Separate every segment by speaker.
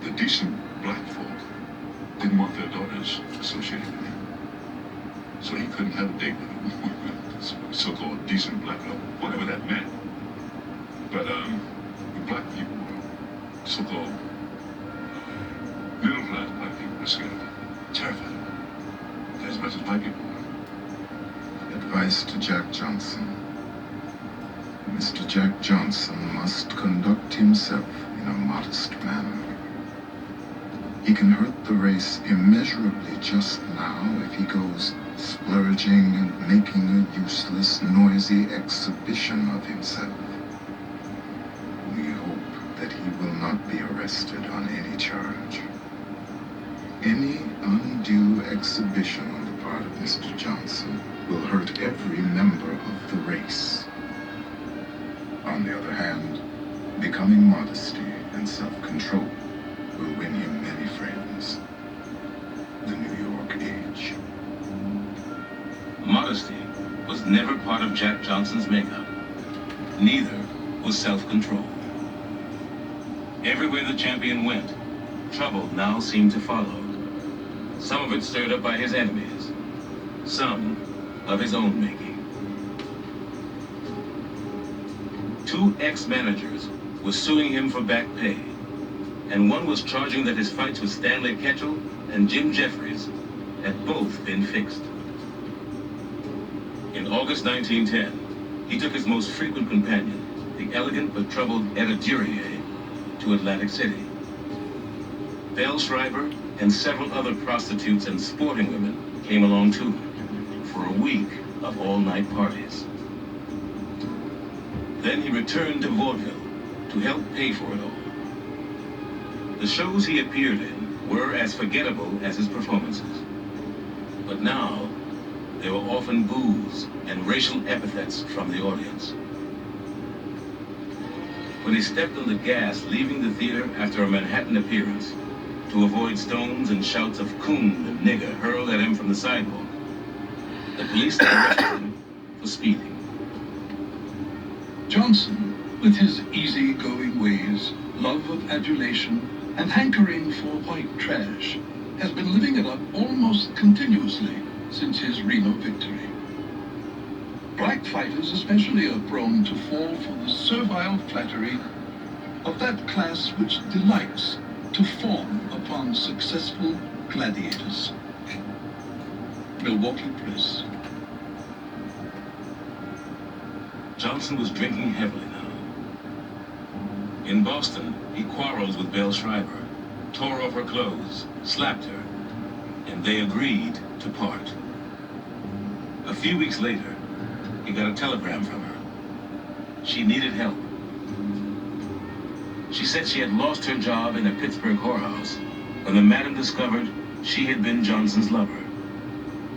Speaker 1: The decent black folk didn't want their daughters associated with him. So he couldn't have a date with a so-called decent black girl, whatever that meant. But the black people were so-called middle-class black people were scared of him, terrified of him, as much as white people were.
Speaker 2: Advice to Jack Johnson. Mr. Jack Johnson must conduct himself in a modest manner. He can hurt the race immeasurably just now if he goes splurging and making a useless, noisy exhibition of himself. We hope that he will not be arrested on any charge. Any undue exhibition on the part of Mr. Johnson will hurt every member of the race. On the other hand, becoming modesty and self-control will win him many friends. The New York Age.
Speaker 3: Modesty was never part of Jack Johnson's makeup. Neither was self-control. Everywhere the champion went, trouble now seemed to follow. Some of it stirred up by his enemies, some of his own making. Two ex-managers were suing him for back pay, and one was charging that his fights with Stanley Ketchel and Jim Jeffries had both been fixed. In August 1910, he took his most frequent companion, the elegant but troubled Etta Durier, to Atlantic City. Belle Schreiber and several other prostitutes and sporting women came along too, for a week of all-night parties. Then he returned to vaudeville to help pay for it all. The shows he appeared in were as forgettable as his performances. But now, there were often boos and racial epithets from the audience. When he stepped on the gas leaving the theater after a Manhattan appearance, to avoid stones and shouts of "coon" and "nigger" hurled at him from the sidewalk, the police arrested him for speeding.
Speaker 4: Johnson, with his easy-going ways, love of adulation, and hankering for white trash, has been living it up almost continuously since his Reno victory. Black fighters especially are prone to fall for the servile flattery of that class which delights to fawn upon successful gladiators. Milwaukee Press.
Speaker 3: Johnson was drinking heavily now. In Boston, he quarreled with Belle Schreiber, tore off her clothes, slapped her, and they agreed to part. A few weeks later, he got a telegram from her. She needed help. She said she had lost her job in a Pittsburgh whorehouse when the madam discovered she had been Johnson's lover.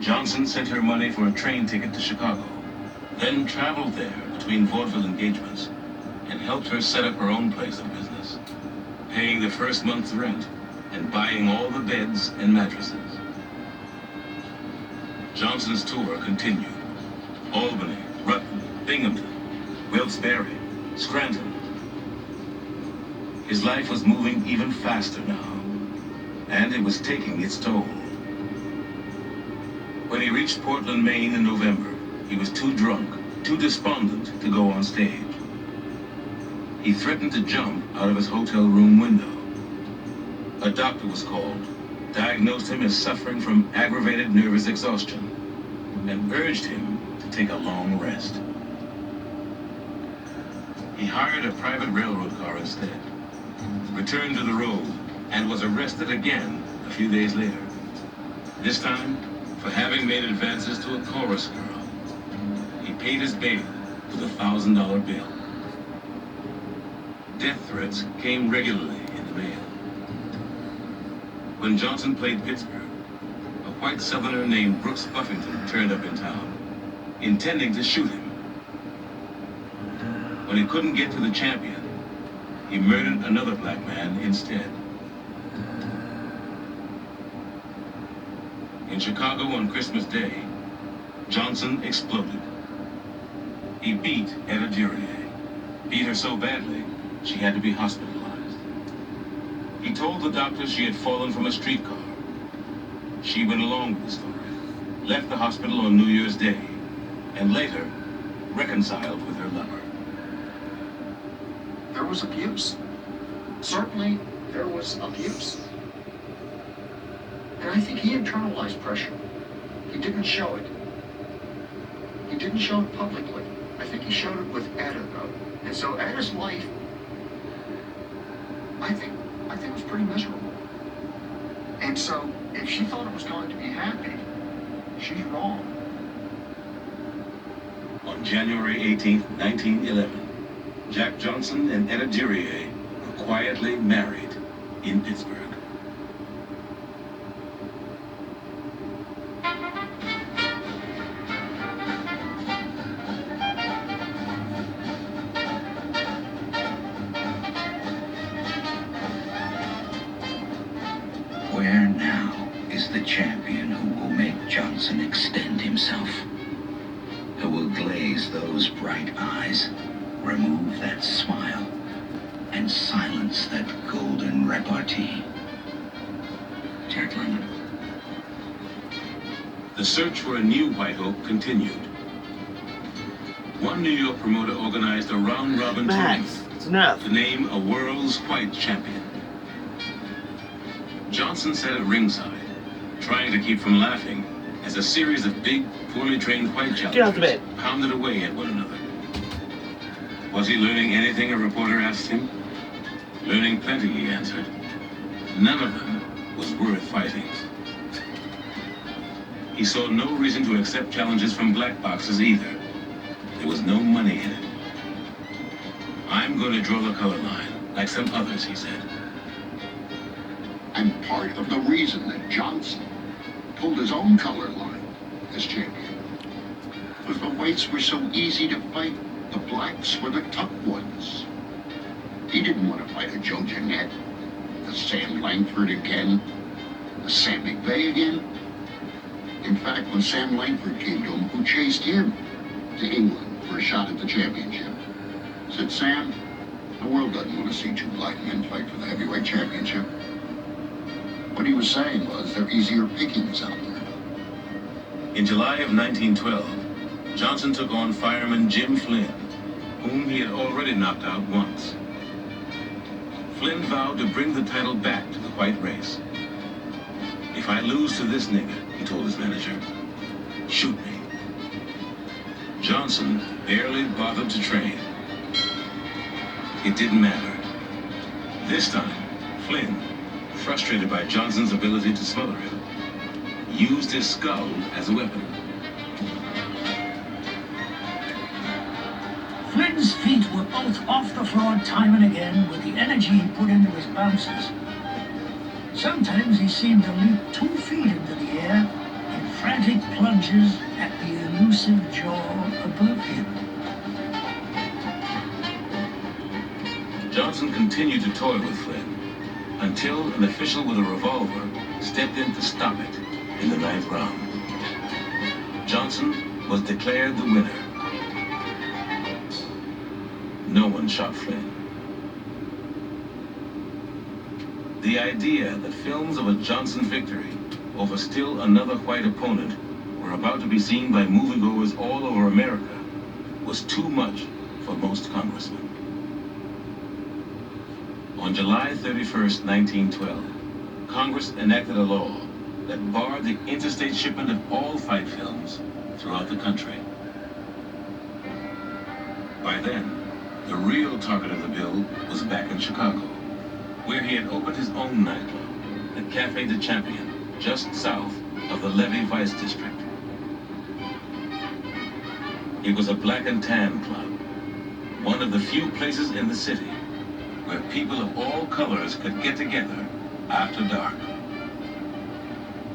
Speaker 3: Johnson sent her money for a train ticket to Chicago, then traveled there between vaudeville engagements and helped her set up her own place of business, paying the first month's rent and buying all the beds and mattresses. Johnson's tour continued. Albany, Rutland, Binghamton, Wilkes-Barre, Scranton. His life was moving even faster now, and it was taking its toll. When he reached Portland, Maine in November, he was too drunk, too despondent to go on stage. He threatened to jump out of his hotel room window. A doctor was called, diagnosed him as suffering from aggravated nervous exhaustion, and urged him to take a long rest. He hired a private railroad car instead, returned to the road, and was arrested again a few days later. This time, for having made advances to a chorus girl. He paid his bail with a $1,000 bill. Death threats came regularly in the mail. When Johnson played Pittsburgh, a white Southerner named Brooks Buffington turned up in town, intending to shoot him. When he couldn't get to the champion, he murdered another black man instead. In Chicago on Christmas Day, Johnson exploded. He beat Etta Durier, beat her so badly she had to be hospitalized. He told the doctor she had fallen from a streetcar. She went along with the story, left the hospital on New Year's Day, and later reconciled with her lover.
Speaker 5: There was abuse. Certainly, there was abuse. And I think he internalized pressure. He didn't show it. He didn't show it publicly. I think he showed it with Etta, though. And so Etta's life, I think was pretty miserable. And so, if she thought it was going to be happy, she's wrong.
Speaker 3: On January 18th, 1911, Jack Johnson and Etta Durier were quietly married in Pittsburgh.
Speaker 6: Where now is the champion who will make Johnson extend himself? Who will glaze those bright eyes, remove that smile, and silence that golden repartee? Jack London.
Speaker 3: The search for a new White Hope continued. One New York promoter organized a round-robin
Speaker 7: Max,
Speaker 3: tournament
Speaker 7: it's enough.
Speaker 3: to name a world's white champion. Johnson sat at ringside, trying to keep from laughing as a series of big, poorly trained white
Speaker 7: Get out of
Speaker 3: challengers
Speaker 7: bed.
Speaker 3: pounded away at one another. Was he learning anything, a reporter asked him? Learning plenty, he answered. None of them was worth fighting. He saw no reason to accept challenges from black boxes either. There was no money in it. I'm going to draw the color line, like some others, he said.
Speaker 8: And part of the reason that Johnson pulled his own color line as champion was the whites were so easy to fight. The blacks were the tough ones. He didn't want to fight a Joe Jeanette, a Sam Langford again, a Sam McVeigh again. In fact, when Sam Langford came to him, who chased him to England for a shot at the championship, said, Sam, the world doesn't want to see two black men fight for the heavyweight championship. What he was saying was there are easier pickings out there.
Speaker 3: In July of 1912, Johnson took on fireman Jim Flynn, whom he had already knocked out once. Flynn vowed to bring the title back to the white race. If I lose to this nigger, he told his manager, shoot me. Johnson barely bothered to train. It didn't matter. This time, Flynn, frustrated by Johnson's ability to smother him, used his skull as a weapon.
Speaker 9: Flynn's feet were both off the floor time and again with the energy he put into his bounces. Sometimes he seemed to leap 2 feet into the air in frantic plunges at the elusive jaw above him.
Speaker 3: Johnson continued to toy with Flynn until an official with a revolver stepped in to stop it in the 9th round. Johnson was declared the winner. No one shot Flynn. The idea that films of a Johnson victory over still another white opponent were about to be seen by moviegoers all over America was too much for most congressmen. On July 31st, 1912, Congress enacted a law that barred the interstate shipment of all fight films throughout the country. By then, the real target of the bill was back in Chicago, where he had opened his own nightclub, the Café de Champion, just south of the Levee Vice District. It was a black and tan club, one of the few places in the city where people of all colors could get together after dark.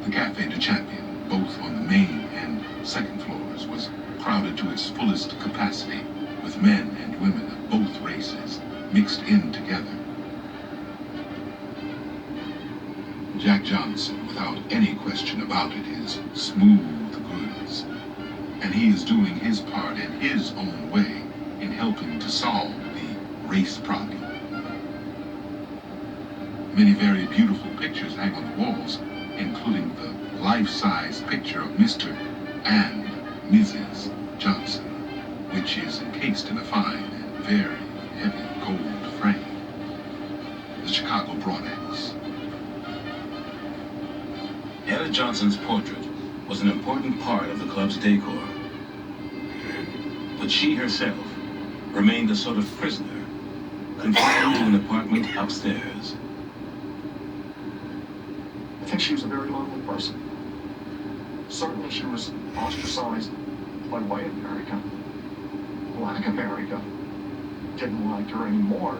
Speaker 1: The Café de Champion, both on the main and second floors, was crowded to its fullest capacity, with men and women of both races mixed in together. Jack Johnson, without any question about it, is smooth goods. And he is doing his part in his own way in helping to solve the race problem.
Speaker 3: Many very beautiful pictures hang on the walls, including the life-size picture of Mr. and Mrs. Johnson, which is encased in a fine and very heavy gold frame. The Chicago Broadaxe. Etta Johnson's portrait was an important part of the club's decor, but she herself remained a sort of prisoner, confined to an apartment upstairs.
Speaker 5: I think she was a very lonely person. Certainly she was ostracized by white America. Black America didn't like her anymore.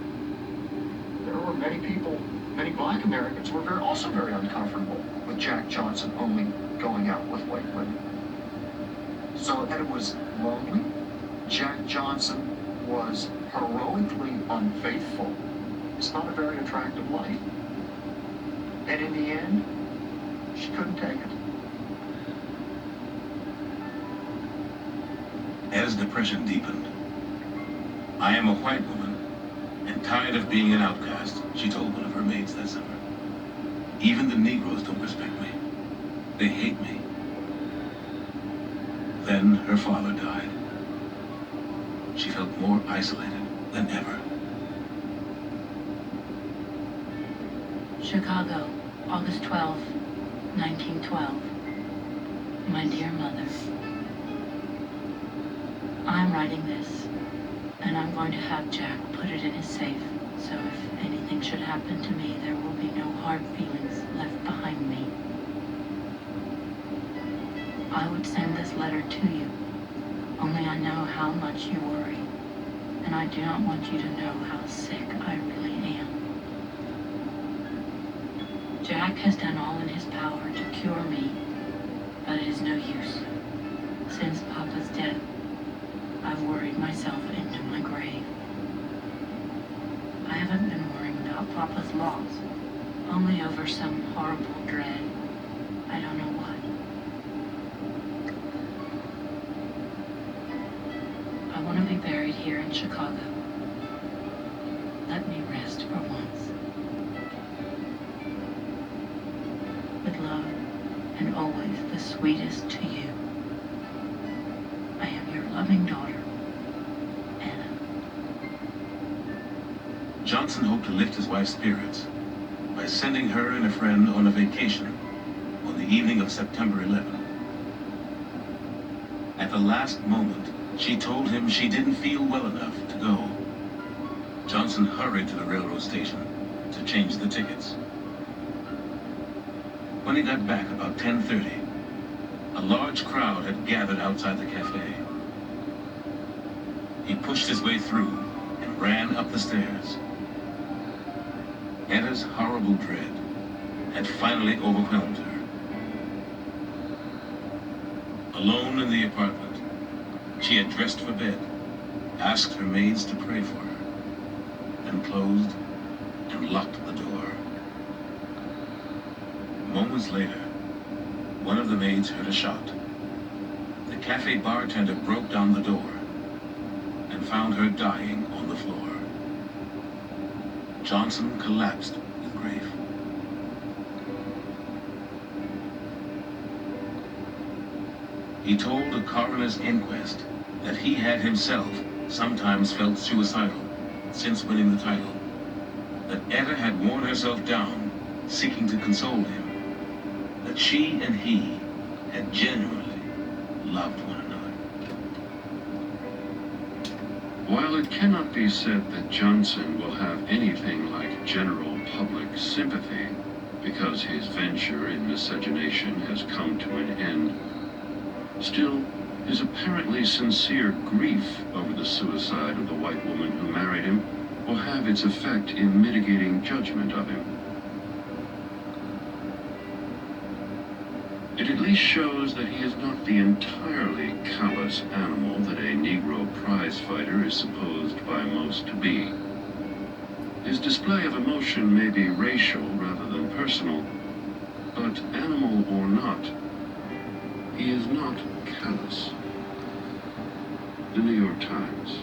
Speaker 5: There were many people, many black Americans who were also very uncomfortable with Jack Johnson only going out with white women. So Etta was lonely. Jack Johnson was heroically unfaithful. It's not a very attractive life. And in the end, she couldn't take it.
Speaker 3: As depression deepened, "I am a white woman and tired of being an outcast," she told one of her maids that summer. "Even the Negroes don't respect me. They hate me." Then her father died. She felt more isolated than ever.
Speaker 7: Chicago, August 12, 1912. My dear mother, I'm writing this, and I'm going to have Jack put it in his safe, so if anything should happen to me, there will be no hard feelings left behind me. I would send this letter to you, only I know how much you worry, and I do not want you to know how sick I really am. Jack has done all in his power to cure me, but it is no use. Since Papa's death, I've worried myself into my grave. I haven't been worrying about Papa's loss, only over some horrible dread. I don't know what. I want to be buried here in Chicago. Let me rest for once. With love, and always the sweetest to you. I am your loving daughter, Anna.
Speaker 3: Johnson hoped to lift his wife's spirits by sending her and a friend on a vacation on the evening of September 11. At the last moment, she told him she didn't feel well enough to go. Johnson hurried to the railroad station to change the tickets. When he got back about 10:30, a large crowd had gathered outside the cafe. He pushed his way through and ran up the stairs. Etta's horrible dread had finally overwhelmed her. Alone in the apartment, she had dressed for bed, asked her maids to pray for her, then closed and locked the door. Moments later, one of the maids heard a shot. The cafe bartender broke down the door and found her dying on the floor. Johnson collapsed with grief. He told a coroner's inquest that he had himself sometimes felt suicidal since winning the title, that Etta had worn herself down seeking to console him, that she and he had genuinely loved one another.
Speaker 10: While it cannot be said that Johnson will have anything like general public sympathy because his venture in miscegenation has come to an end, still, his apparently sincere grief over the suicide of the white woman who married him will have its effect in mitigating judgment of him. It at least shows that he is not the entirely callous animal that a Negro prize fighter is supposed by most to be. His display of emotion may be racial rather than personal, but animal or not, he is not callous. The New York Times.